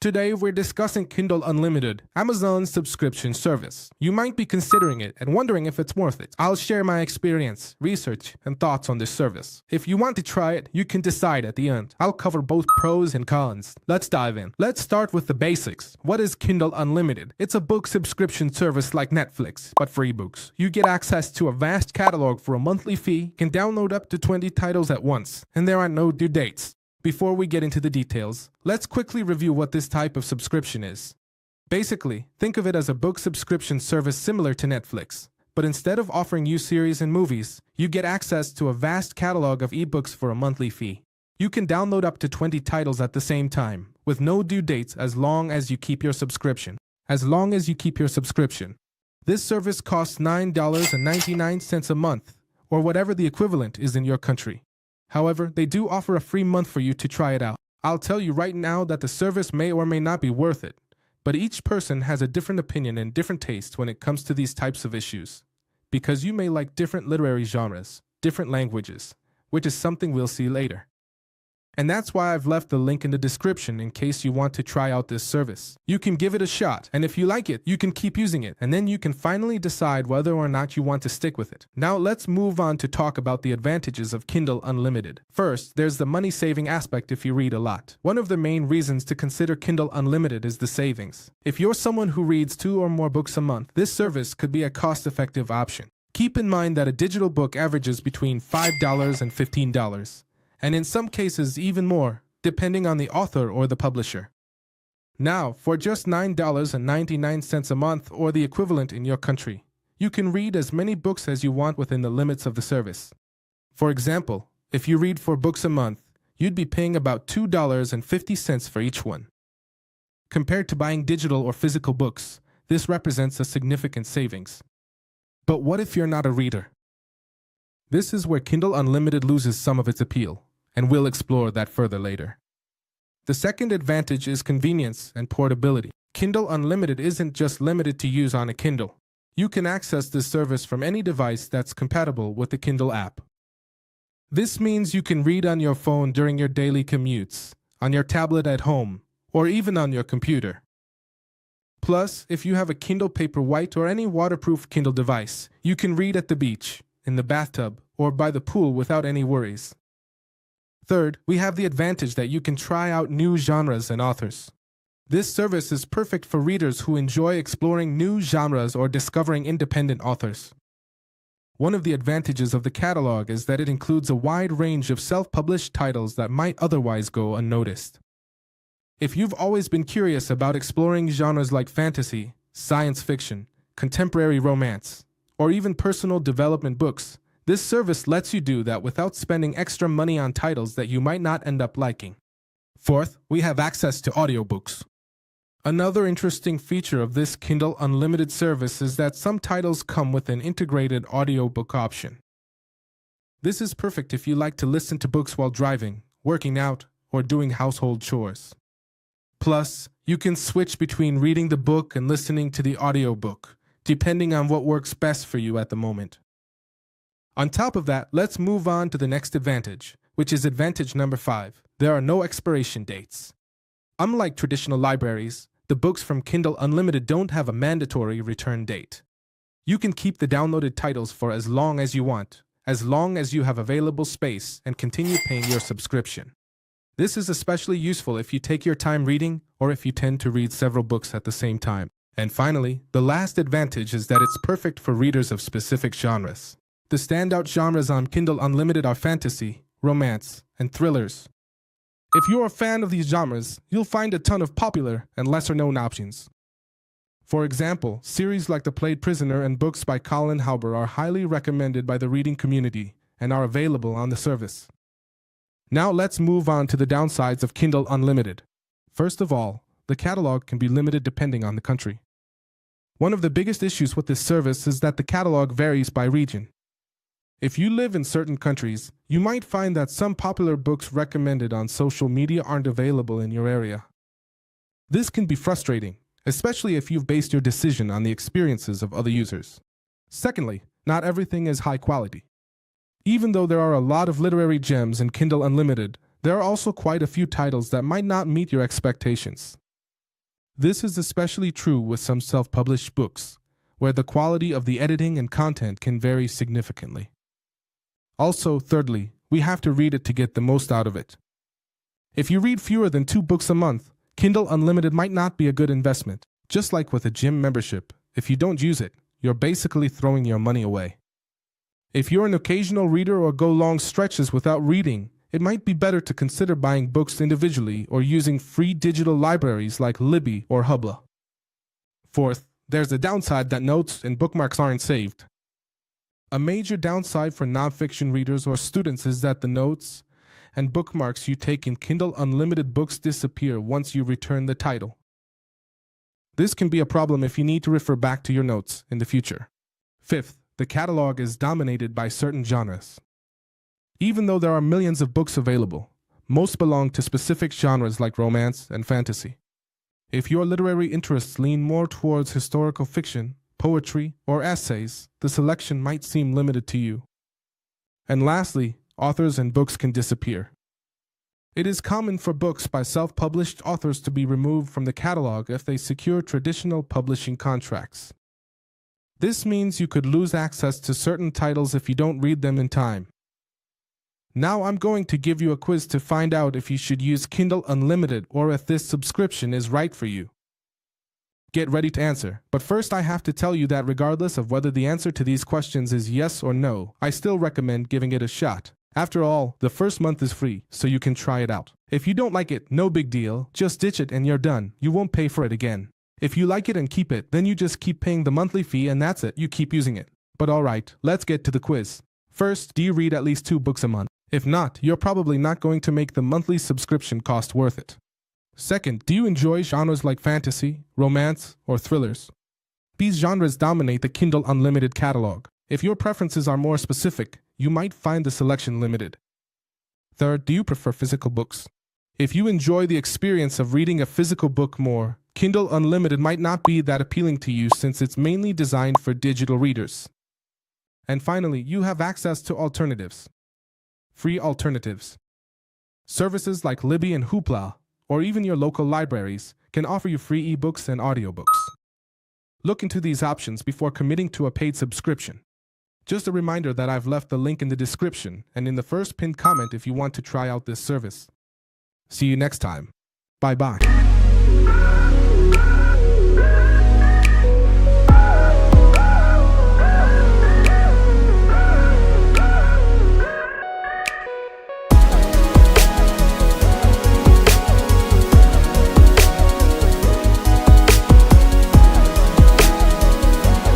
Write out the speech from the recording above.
Today we're discussing Kindle Unlimited, Amazon's subscription service. You might be considering it and wondering if it's worth it. I'll share my experience, research, and thoughts on this service. If you want to try it, you can decide at the end. I'll cover both pros and cons. Let's dive in. Let's start with the basics. What is Kindle Unlimited? It's a book subscription service like Netflix, but for ebooks. You get access to a vast catalog for a monthly fee, can download up to 20 titles at once, and there are no due dates. Before we get into the details, let's quickly review what this type of subscription is. Basically, think of it as a book subscription service similar to Netflix, but instead of offering you series and movies, you get access to a vast catalog of ebooks for a monthly fee. You can download up to 20 titles at the same time, with no due dates as long as you keep your subscription. This service costs $9.99 a month, or whatever the equivalent is in your country. However, they do offer a free month for you to try it out. I'll tell you right now that the service may or may not be worth it, but each person has a different opinion and different taste when it comes to these types of issues, because you may like different literary genres, different languages, which is something we'll see later. And that's why I've left the link in the description in case you want to try out this service. You can give it a shot, and if you like it, you can keep using it, and then you can finally decide whether or not you want to stick with it. Now let's move on to talk about the advantages of Kindle Unlimited. First, there's the money-saving aspect if you read a lot. One of the main reasons to consider Kindle Unlimited is the savings. If you're someone who reads 2 or more books a month, this service could be a cost-effective option. Keep in mind that a digital book averages between $5 and $15. And in some cases even more, depending on the author or the publisher. Now, for just $9.99 a month or the equivalent in your country, you can read as many books as you want within the limits of the service. For example, if you read 4 books a month, you'd be paying about $2.50 for each one. Compared to buying digital or physical books, this represents a significant savings. But what if you're not a reader? This is where Kindle Unlimited loses some of its appeal, and we'll explore that further later. The second advantage is convenience and portability. Kindle Unlimited isn't just limited to use on a Kindle. You can access this service from any device that's compatible with the Kindle app. This means you can read on your phone during your daily commutes, on your tablet at home, or even on your computer. Plus, if you have a Kindle Paperwhite or any waterproof Kindle device, you can read at the beach, in the bathtub, or by the pool without any worries. Third, we have the advantage that you can try out new genres and authors. This service is perfect for readers who enjoy exploring new genres or discovering independent authors. One of the advantages of the catalog is that it includes a wide range of self-published titles that might otherwise go unnoticed. If you've always been curious about exploring genres like fantasy, science fiction, contemporary romance, or even personal development books, this service lets you do that without spending extra money on titles that you might not end up liking. Fourth, we have access to audiobooks. Another interesting feature of this Kindle Unlimited service is that some titles come with an integrated audiobook option. This is perfect if you like to listen to books while driving, working out, or doing household chores. Plus, you can switch between reading the book and listening to the audiobook, depending on what works best for you at the moment. On top of that, let's move on to the next advantage, which is advantage number 5. There are no expiration dates. Unlike traditional libraries, the books from Kindle Unlimited don't have a mandatory return date. You can keep the downloaded titles for as long as you want, as long as you have available space and continue paying your subscription. This is especially useful if you take your time reading or if you tend to read several books at the same time. And finally, the last advantage is that it's perfect for readers of specific genres. The standout genres on Kindle Unlimited are fantasy, romance, and thrillers. If you're a fan of these genres, you'll find a ton of popular and lesser-known options. For example, series like The Played Prisoner and books by Colin Houber are highly recommended by the reading community and are available on the service. Now let's move on to the downsides of Kindle Unlimited. First of all, the catalog can be limited depending on the country. One of the biggest issues with this service is that the catalog varies by region. If you live in certain countries, you might find that some popular books recommended on social media aren't available in your area. This can be frustrating, especially if you've based your decision on the experiences of other users. Secondly, not everything is high quality. Even though there are a lot of literary gems in Kindle Unlimited, there are also quite a few titles that might not meet your expectations. This is especially true with some self-published books, where the quality of the editing and content can vary significantly. Also, thirdly, we have to read it to get the most out of it. If you read fewer than 2 books a month, Kindle Unlimited might not be a good investment. Just like with a gym membership, if you don't use it, you're basically throwing your money away. If you're an occasional reader or go long stretches without reading, it might be better to consider buying books individually or using free digital libraries like Libby or Hubla. Fourth, there's the downside that notes and bookmarks aren't saved. A major downside for nonfiction readers or students is that the notes and bookmarks you take in Kindle Unlimited books disappear once you return the title. This can be a problem if you need to refer back to your notes in the future. Fifth, the catalog is dominated by certain genres. Even though there are millions of books available, most belong to specific genres like romance and fantasy. If your literary interests lean more towards historical fiction, poetry, or essays, the selection might seem limited to you. And lastly, authors and books can disappear. It is common for books by self-published authors to be removed from the catalog if they secure traditional publishing contracts. This means you could lose access to certain titles if you don't read them in time. Now I'm going to give you a quiz to find out if you should use Kindle Unlimited or if this subscription is right for you. Get ready to answer, but first I have to tell you that regardless of whether the answer to these questions is yes or no, I still recommend giving it a shot. After all, the first month is free, so you can try it out. If you don't like it, no big deal, just ditch it and you're done. You won't pay for it again. If you like it and keep it, then you just keep paying the monthly fee and that's it, you keep using it. But alright, let's get to the quiz. First, do you read at least 2 books a month? If not, you're probably not going to make the monthly subscription cost worth it. Second, do you enjoy genres like fantasy, romance, or thrillers? These genres dominate the Kindle Unlimited catalog. If your preferences are more specific, you might find the selection limited. Third, do you prefer physical books? If you enjoy the experience of reading a physical book more, Kindle Unlimited might not be that appealing to you since it's mainly designed for digital readers. And finally, you have access to alternatives. Free alternatives. Services like Libby and Hoopla, or even your local libraries, can offer you free ebooks and audiobooks. Look into these options before committing to a paid subscription. Just a reminder that I've left the link in the description and in the first pinned comment if you want to try out this service. See you next time. Bye-bye.